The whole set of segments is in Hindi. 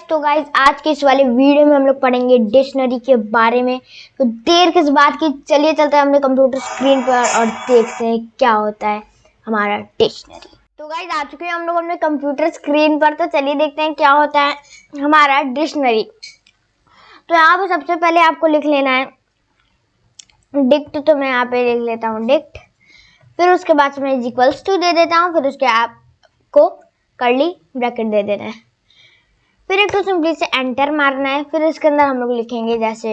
तो गाइज आज के इस वाले वीडियो में हम लोग पढ़ेंगे डिक्शनरी के बारे में। तो देर किस बात की, चलिए चलते हैं अपने कंप्यूटर स्क्रीन पर और देखते हैं क्या होता है हमारा डिक्शनरी। तो गाइज आ चुके हैं हम लोग अपने कंप्यूटर स्क्रीन पर, तो चलिए देखते हैं क्या होता है हमारा डिक्शनरी। तो यहाँ पे सबसे पहले आपको लिख लेना है डिक्ट, तो मैं यहाँ पे लिख लेता हूँ डिक्ट। फिर उसके बाद मैं इक्वल्स टू दे देता हूँ, फिर उसके आपको कर्ली ब्रैकेट दे देना है। फिर एक तो सिंपली से एंटर मारना है। फिर इसके अंदर हम लोग लिखेंगे, जैसे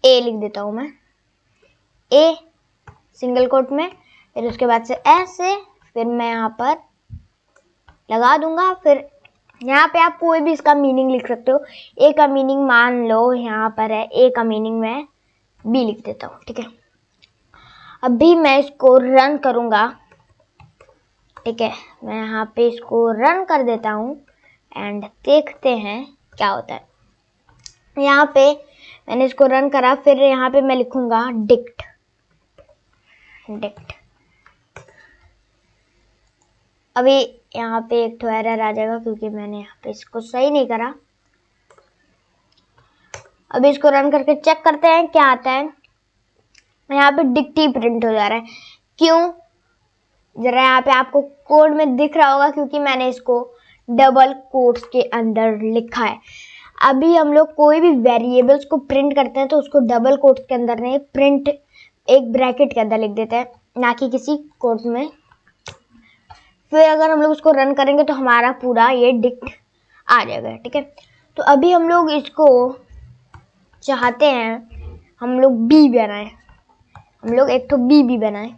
ए लिख देता हूँ मैं, ए सिंगल कोट में, फिर उसके बाद से ऐसे, फिर मैं यहाँ पर लगा दूंगा। फिर यहाँ पे आप कोई भी इसका मीनिंग लिख सकते हो। ए का मीनिंग मान लो यहाँ पर है, ए का मीनिंग मैं बी लिख देता हूँ, ठीक है। अभी मैं इसको रन करूँगा, ठीक है। मैं यहाँ पे इसको रन कर देता हूँ एंड देखते हैं क्या होता है। यहाँ पे मैंने इसको रन करा, फिर यहाँ पे मैं लिखूंगा डिक्ट। अभी यहाँ पे एक तो एरर आ जाएगा क्योंकि मैंने यहाँ पे इसको सही नहीं करा। अभी इसको रन करके चेक करते हैं क्या आता है। यहाँ पे डिक्ट ही प्रिंट हो जा रहा है। क्यों? जरा यहाँ पे आपको कोड में दिख रहा होगा क्योंकि मैंने इसको डबल कोट्स के अंदर लिखा है। अभी हम लोग कोई भी वेरिएबल्स को प्रिंट करते हैं तो उसको डबल कोट्स के अंदर नहीं, प्रिंट एक ब्रैकेट के अंदर लिख देते हैं, ना कि किसी कोट में। फिर अगर हम लोग उसको रन करेंगे तो हमारा पूरा ये डिक्ट आ जाएगा, ठीक है। तो अभी हम लोग इसको चाहते हैं हम लोग बी बनाए, हम लोग एक तो बी बनाए,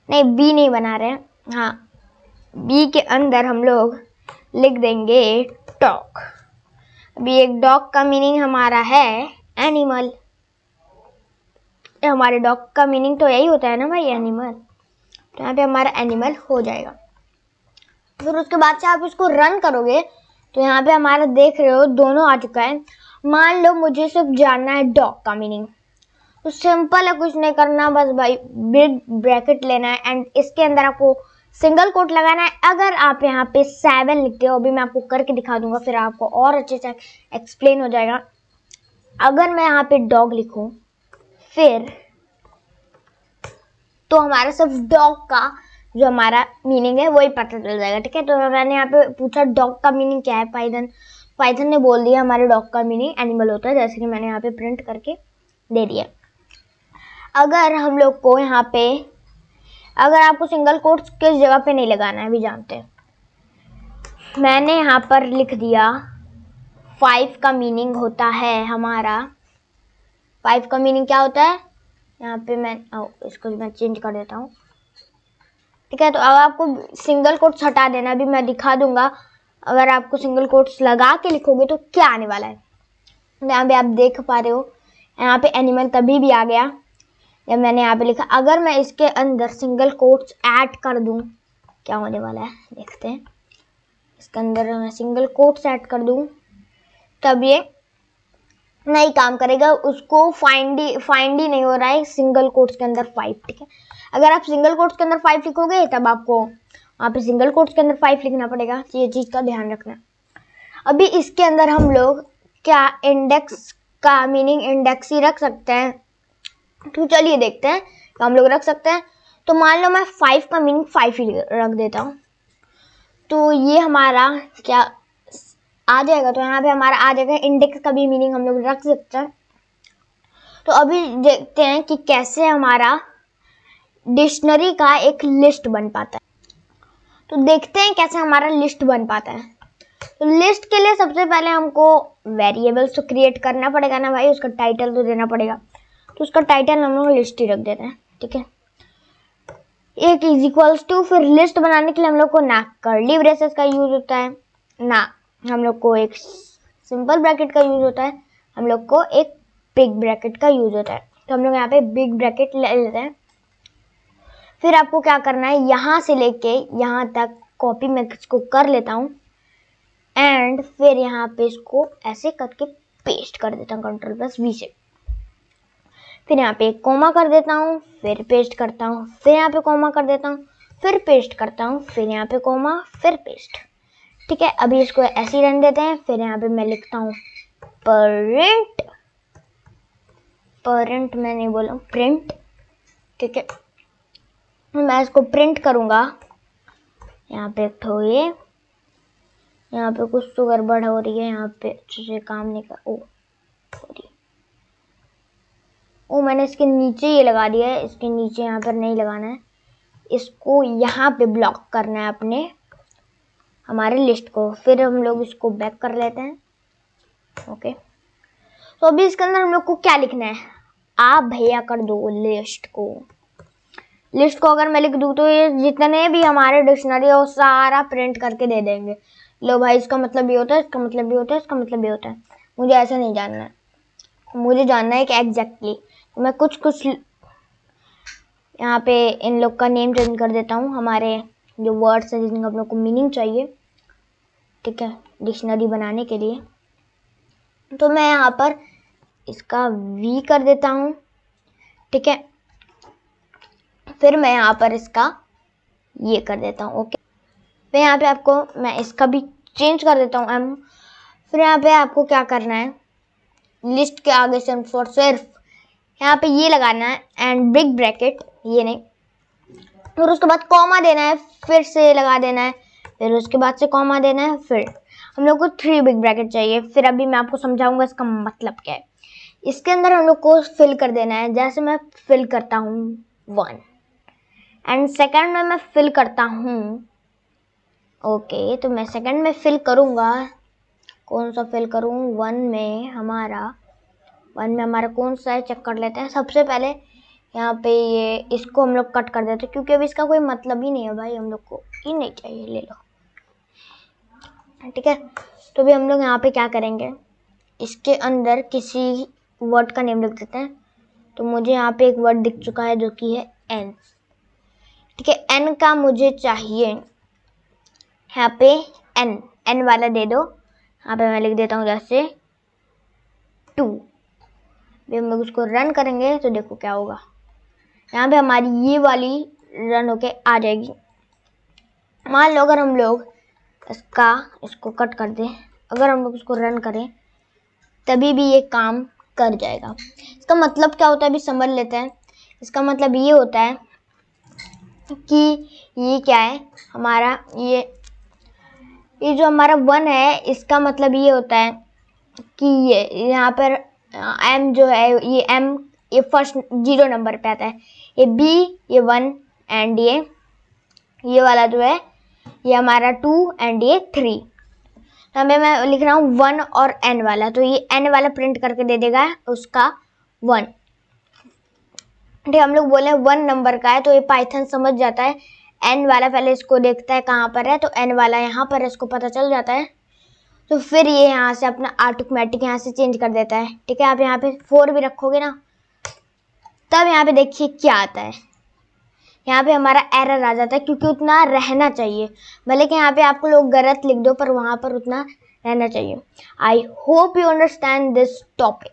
नहीं बी नहीं बना रहे हैं, हाँ बी के अंदर हम लोग लिख देंगे डॉग। अभी एक डॉग का मीनिंग हमारा है एनिमल। हमारे डॉग का मीनिंग तो यही होता है ना भाई, एनिमल। तो यहाँ पे हमारा एनिमल हो जाएगा। फिर उसके बाद से आप इसको रन करोगे तो यहाँ पे हमारा देख रहे हो दोनों आ चुका है। मान लो मुझे सिर्फ जानना है डॉग का मीनिंग, तो सिंपल है, कुछ नहीं करना, बस भाई बिग ब्रैकेट लेना है एंड इसके अंदर आपको सिंगल कोट लगाना है। अगर आप यहाँ पे 7 लिखते हो, अभी मैं आपको करके दिखा दूंगा, फिर आपको और अच्छे से एक्सप्लेन हो जाएगा। अगर मैं यहाँ पे डॉग लिखूं फिर तो हमारा सिर्फ डॉग का जो हमारा मीनिंग है वही पता चल जाएगा, ठीक है। तो मैंने यहाँ पे पूछा डॉग का मीनिंग क्या है, पाइथन ने बोल दिया हमारे डॉग का मीनिंग एनिमल होता है, जैसे कि मैंने यहाँ पे प्रिंट करके दे दिया। अगर हम लोग को यहाँ पे, अगर आपको सिंगल कोट्स किस जगह पे नहीं लगाना है अभी जानते हैं। मैंने यहाँ पर लिख दिया 5 का मीनिंग होता है हमारा, 5 का मीनिंग क्या होता है, यहाँ पे मैं इसको मैं चेंज कर देता हूँ, ठीक है। तो अब आपको सिंगल कोट्स हटा देना, अभी मैं दिखा दूंगा। अगर आपको सिंगल कोट्स लगा के लिखोगे तो क्या आने वाला है। यहाँ पे आप देख पा रहे हो, यहाँ पे एनिमल तभी भी आ गया जब मैंने यहाँ पे लिखा। अगर मैं इसके अंदर सिंगल कोट्स ऐड कर दूं, क्या होने वाला है देखते हैं। इसके अंदर मैं सिंगल कोट्स ऐड कर दूं तब ये नहीं काम करेगा, उसको फाइंड ही नहीं हो रहा है सिंगल कोट्स के अंदर 5, ठीक है। अगर आप सिंगल कोट्स के अंदर 5 लिखोगे तब आपको वहाँ पे सिंगल कोट्स के अंदर 5 लिखना पड़ेगा, ये चीज़ का ध्यान रखना। अभी इसके अंदर हम लोग क्या इंडेक्स का मीनिंग इंडेक्स ही रख सकते हैं, तो चलिए देखते हैं तो हम लोग रख सकते हैं। तो मान लो मैं 5 का मीनिंग 5 ही रख देता हूँ, तो ये हमारा क्या आ जाएगा, तो यहाँ पे हमारा आ जाएगा इंडेक्स का भी मीनिंग हम लोग रख सकते हैं। तो अभी देखते हैं कि कैसे हमारा डिक्शनरी का एक लिस्ट बन पाता है। तो देखते हैं कैसे हमारा लिस्ट बन पाता है। तो लिस्ट के लिए सबसे पहले हमको वेरिएबल्स तो क्रिएट करना पड़ेगा ना भाई, उसका टाइटल तो देना पड़ेगा। तो उसका टाइटल हम लोग लिस्ट ही रख देते हैं, ठीक है। एक इज इक्वल्स टू, फिर लिस्ट बनाने के लिए हम लोग को ना कर्ली ब्रेसेस का यूज होता है, ना हम लोग को एक सिंपल ब्रैकेट का यूज होता है, हम लोग को एक बिग ब्रैकेट का यूज होता है। तो हम लोग यहाँ पे बिग ब्रैकेट ले लेते हैं। फिर आपको क्या करना है, यहाँ से लेके यहाँ तक कॉपी मैं इसको कर लेता हूँ एंड फिर यहाँ पे इसको ऐसे करके पेस्ट कर देता हूँ Ctrl+V से। फिर यहाँ पे एक कोमा कर देता हूँ, फिर पेस्ट करता हूँ, फिर यहाँ पे कोमा कर देता हूँ, फिर पेस्ट करता हूँ, फिर यहाँ पे कोमा, फिर पेस्ट। ठीक है, अभी इसको ऐसे ही रहने देते हैं। फिर यहाँ पे मैं लिखता हूँ प्रिंट मैं नहीं बोला प्रिंट। ठीक है, मैं इसको प्रिंट करूँगा। यहाँ पे एक ठो ये, यहाँ पे कुछ तो गड़बड़ हो रही है, यहाँ पे अच्छे से काम नहीं कर मैंने इसके नीचे ये लगा दिया है, इसके नीचे यहाँ पर नहीं लगाना है, इसको यहाँ पे ब्लॉक करना है अपने हमारे लिस्ट को। फिर हम लोग इसको बैक कर लेते हैं। ओके, तो अभी इसके अंदर हम लोग को क्या लिखना है, आप भैया कर दो लिस्ट को अगर मैं लिख दूँ तो ये जितने भी हमारे डिक्शनरी है वो सारा प्रिंट करके दे देंगे। लो भाई, इसका मतलब ये होता है, इसका मतलब ये होता है, इसका मतलब ये होता है। मुझे ऐसा नहीं जानना है, मुझे जानना है कि एग्जैक्टली। तो मैं कुछ यहाँ पे इन लोग का नेम चेंज कर देता हूँ, हमारे जो वर्ड्स हैं जिनका हम लोग को मीनिंग चाहिए। ठीक है, डिक्शनरी बनाने के लिए तो मैं यहाँ पर इसका वी कर देता हूँ। ठीक है, फिर मैं यहाँ पर इसका ये कर देता हूँ। ओके, फिर यहाँ पे आपको मैं इसका भी चेंज कर देता हूँ एम। फिर यहाँ पे आपको क्या करना है, लिस्ट के आगे सिर्फ यहाँ पे ये लगाना है एंड बिग ब्रैकेट, ये नहीं, फिर उसके बाद कॉमा देना है, फिर से लगा देना है, फिर उसके बाद से कॉमा देना है, फिर हम लोग को 3 बिग ब्रैकेट चाहिए। फिर अभी मैं आपको समझाऊंगा इसका मतलब क्या है। इसके अंदर हम लोग को फिल कर देना है, जैसे मैं फिल करता हूँ 1 एंड सेकंड में मैं फिल करता हूँ। ओके, तो मैं सेकंड में फिल करूँगा, कौन सा फिल करूँ, 1 में हमारा कौन सा है चेक कर लेते हैं। सबसे पहले यहाँ पे ये इसको हम लोग कट कर देते हैं, क्योंकि अभी इसका कोई मतलब ही नहीं है भाई, हम लोग को ही नहीं चाहिए, ले लो। ठीक है, तो भी हम लोग यहाँ पे क्या करेंगे, इसके अंदर किसी वर्ड का नेम लिख देते हैं। तो मुझे यहाँ पे एक वर्ड दिख चुका है जो कि है एन। ठीक है, एन का मुझे चाहिए यहाँ पे एन वाला दे दो। यहाँ पे मैं लिख देता हूँ जैसे 2। भी हम लोग उसको रन करेंगे तो देखो क्या होगा, यहाँ पे हमारी ये वाली रन होके आ जाएगी। मान लो अगर हम लोग इसको कट कर दें, अगर हम लोग इसको रन करें तभी भी ये काम कर जाएगा। इसका मतलब क्या होता है अभी समझ लेते हैं। इसका मतलब ये होता है कि ये क्या है, हमारा ये जो हमारा 1 है, इसका मतलब ये होता है कि ये यहाँ पर एम जो है, ये एम ये फर्स्ट 0 नंबर पे आता है, ये बी ये 1 एंड ये वाला जो है ये हमारा 2 एंड ये 3। तो मैं लिख रहा हूँ 1 और n वाला, तो ये n वाला प्रिंट करके दे देगा उसका 1। ठीक, हम लोग बोले 1 नंबर का है तो ये पाइथन समझ जाता है। n वाला पहले इसको देखता है कहाँ पर है, तो n वाला यहाँ पर इसको पता चल जाता है, तो फिर ये यहाँ से अपना ऑटोमेटिक यहाँ से चेंज कर देता है। ठीक है, आप यहाँ पे 4 भी रखोगे ना, तब यहाँ पे देखिए क्या आता है, यहाँ पे हमारा एरर आ जाता है, क्योंकि उतना रहना चाहिए। भले कि यहाँ पे आपको लोग गलत लिख दो, पर वहाँ पर उतना रहना चाहिए। I hope you understand this topic.